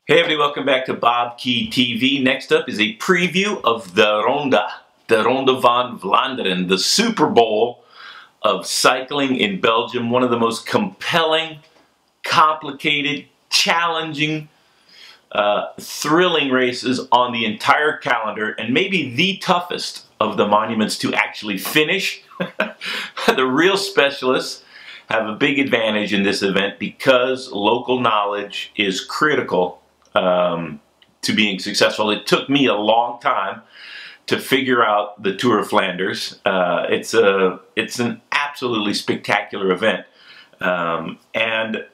Hey everybody, welcome back to BobkeTV. Next up is a preview of the Ronde van Vlaanderen, the Super Bowl of cycling in Belgium. One of the most compelling, complicated, challenging, thrilling races on the entire calendar, and maybe the toughest of the monuments to actually finish. The real specialists have a big advantage in this event because local knowledge is critical to being successful. It took me a long time to figure out the Tour of Flanders. It's an absolutely spectacular event, and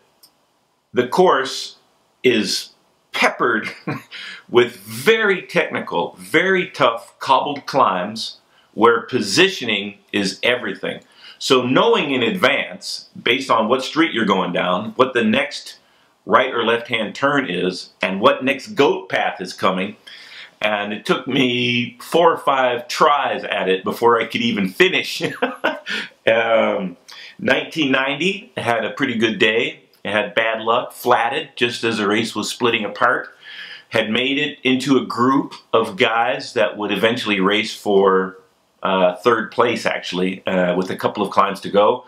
the course is peppered with very technical, very tough cobbled climbs where positioning is everything. So knowing in advance, based on what street you're going down, what the next right or left hand turn is, and what next goat path is coming, and it took me 4 or 5 tries at it before I could even finish. 1990 had a pretty good day. It had bad luck, flatted just as the race was splitting apart, had made it into a group of guys that would eventually race for third place, actually, with a couple of climbs to go.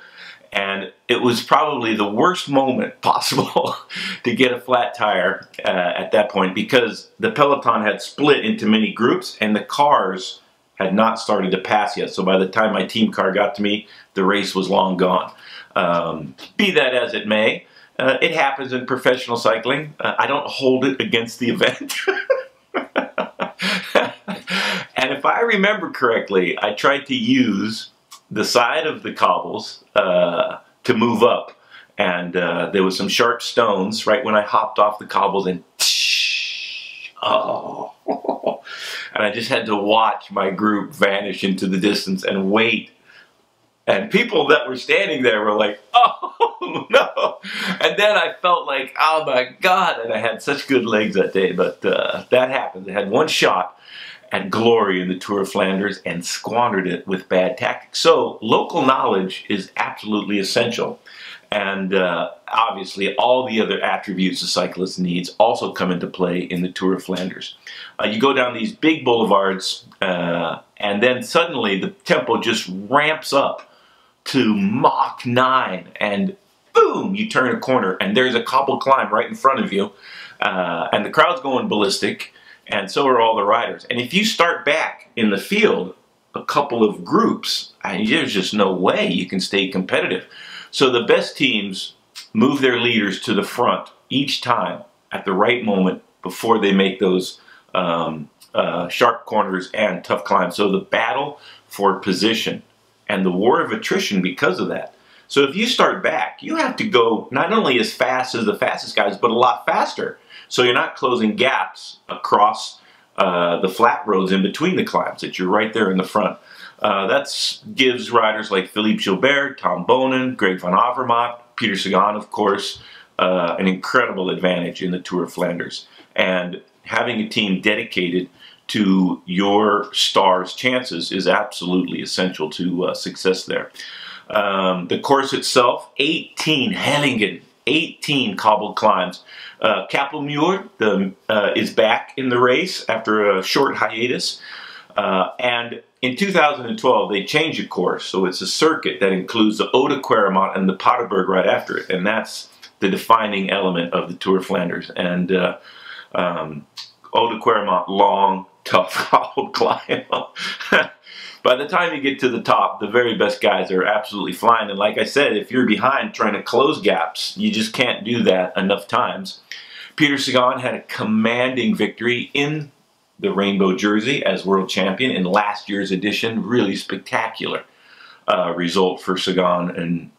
And it was probably the worst moment possible to get a flat tire at that point, because the peloton had split into many groups and the cars had not started to pass yet. So by the time my team car got to me, the race was long gone. Be that as it may, it happens in professional cycling. I don't hold it against the event. And if I remember correctly, I tried to use the side of the cobbles to move up, and there was some sharp stones right when I hopped off the cobbles, and oh, and I just had to watch my group vanish into the distance and wait. And people that were standing there were like, oh no. And then I felt like, oh my God, and I had such good legs that day. But that happened. I had one shot at glory in the Tour of Flanders and squandered it with bad tactics. So local knowledge is absolutely essential. And obviously all the other attributes a cyclist needs also come into play in the Tour of Flanders. You go down these big boulevards and then suddenly the tempo just ramps up to Mach 9, and boom, you turn a corner and there's a cobble climb right in front of you, and the crowd's going ballistic, and so are all the riders. And if you start back in the field a couple of groups, there's just no way you can stay competitive. So the best teams move their leaders to the front each time at the right moment before they make those sharp corners and tough climbs. So the battle for position and the war of attrition because of that. So if you start back, you have to go not only as fast as the fastest guys, but a lot faster. So you're not closing gaps across the flat roads in between the climbs, that you're right there in the front. That gives riders like Philippe Gilbert, Tom Bonen, Greg van Avermaet, Peter Sagan, of course, an incredible advantage in the Tour of Flanders. And having a team dedicated to your star's chances is absolutely essential to success there. The course itself, 18 hellingen, 18 cobbled climbs. Kapelmuur is back in the race after a short hiatus. And in 2012, they changed the course, so it's a circuit that includes the Oude Kwaremont and the Paardenberg right after it, and that's the defining element of the Tour of Flanders. And Oude Kwaremont, long, tough cobbled climb. By the time you get to the top, the very best guys are absolutely flying. And like I said, if you're behind trying to close gaps, you just can't do that enough times. Peter Sagan had a commanding victory in the rainbow jersey as world champion in last year's edition. Really spectacular result for Sagan, and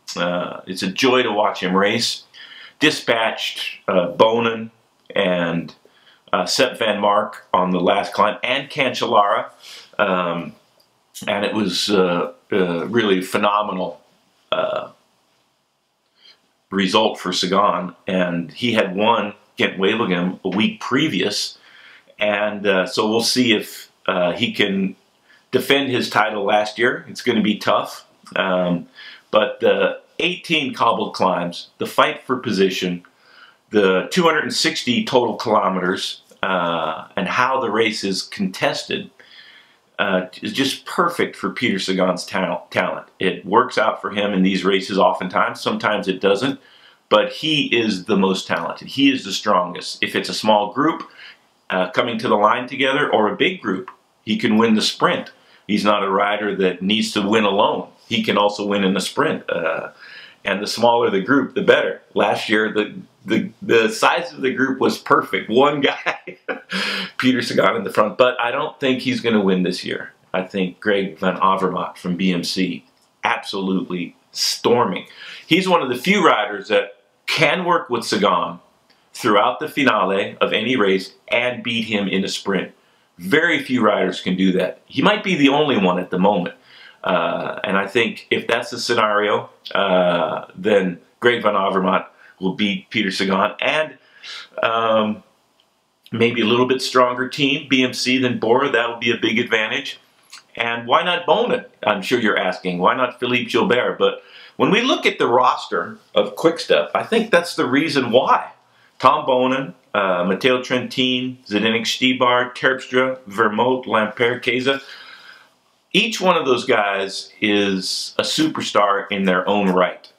it's a joy to watch him race. Dispatched Bonen and Sepp van Mark on the last climb, and Cancellara. And it was really phenomenal result for Sagan. And he had won Gent-Wevelgem a week previous. And so we'll see if he can defend his title last year. It's going to be tough. But the 18 cobbled climbs, the fight for position, the 260 total kilometers and how the race is contested is just perfect for Peter Sagan's talent. It works out for him in these races oftentimes. Sometimes it doesn't, but he is the most talented. He is the strongest. If it's a small group coming to the line together or a big group, he can win the sprint. He's not a rider that needs to win alone. He can also win in the sprint. And the smaller the group, the better. Last year, the size of the group was perfect. One guy, Peter Sagan in the front. But I don't think he's going to win this year. I think Greg van Avermaet from BMC, absolutely storming. He's one of the few riders that can work with Sagan throughout the finale of any race and beat him in a sprint. Very few riders can do that. He might be the only one at the moment. And I think if that's the scenario, then Greg van Avermaet will beat Peter Sagan and maybe a little bit stronger team, BMC, than Bora. That would be a big advantage. And why not Bonen? I'm sure you're asking. Why not Philippe Gilbert? But when we look at the roster of Quick-Step, I think that's the reason why. Tom Bonen, Matteo Trentin, Zdeněk Štýbar, Terpstra, Vermote, Lampaert, Keza. Each one of those guys is a superstar in their own right.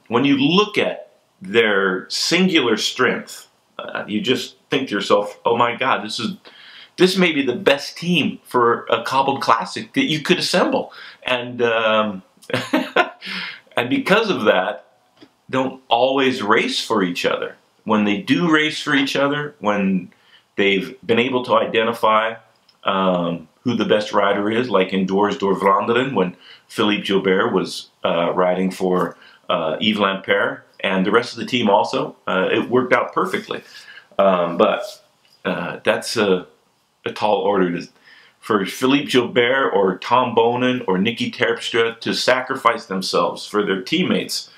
When you look at their singular strength, you just think to yourself, oh my God, this may be the best team for a cobbled classic that you could assemble. And, and because of that, don't always race for each other. When they do race for each other, when they've been able to identify who the best rider is, like in Dwars door Vlaanderen, when Philippe Gilbert was riding for Yves Lampaert, and the rest of the team also, it worked out perfectly. But that's a tall order for Philippe Gilbert or Tom Bonen or Nicky Terpstra to sacrifice themselves for their teammates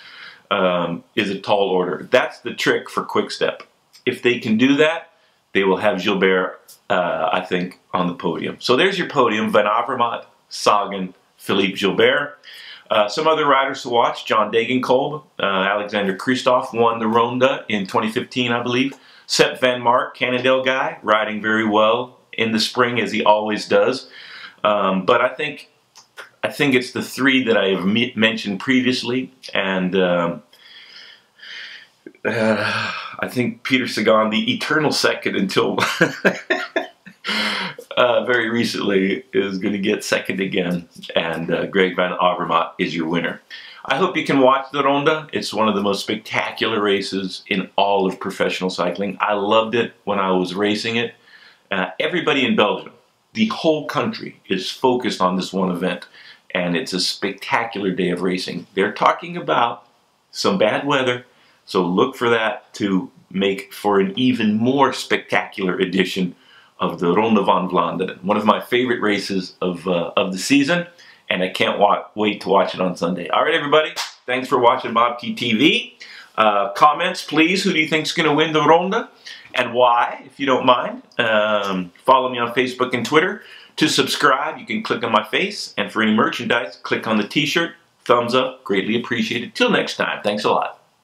is a tall order. That's the trick for Quick-Step. If they can do that, they will have Gilbert, I think, on the podium. So there's your podium: Van Avermaet, Sagan, Philippe Gilbert. Some other riders to watch: John Degenkolb, Alexander Kristoff won the Ronde in 2015, I believe. Sepp Van Mark, Cannondale guy, riding very well in the spring, as he always does. But I think it's the three that I have mentioned previously, and I think Peter Sagan, the eternal second until very recently, is going to get second again, and Greg van Avermaet is your winner. I hope you can watch the Ronde. It's one of the most spectacular races in all of professional cycling. I loved it when I was racing it. Everybody in Belgium, the whole country, is focused on this one event, and it's a spectacular day of racing. They're talking about some bad weather, so look for that to make for an even more spectacular edition of the Ronde van Vlaanderen. One of my favorite races of the season, and I can't wait to watch it on Sunday. All right, everybody, thanks for watching BobkeTV. Comments, please. Who do you think is going to win the Ronde, and why, if you don't mind? Follow me on Facebook and Twitter. To subscribe, you can click on my face, and for any merchandise, click on the t-shirt. Thumbs up, greatly appreciated. Till next time, thanks a lot.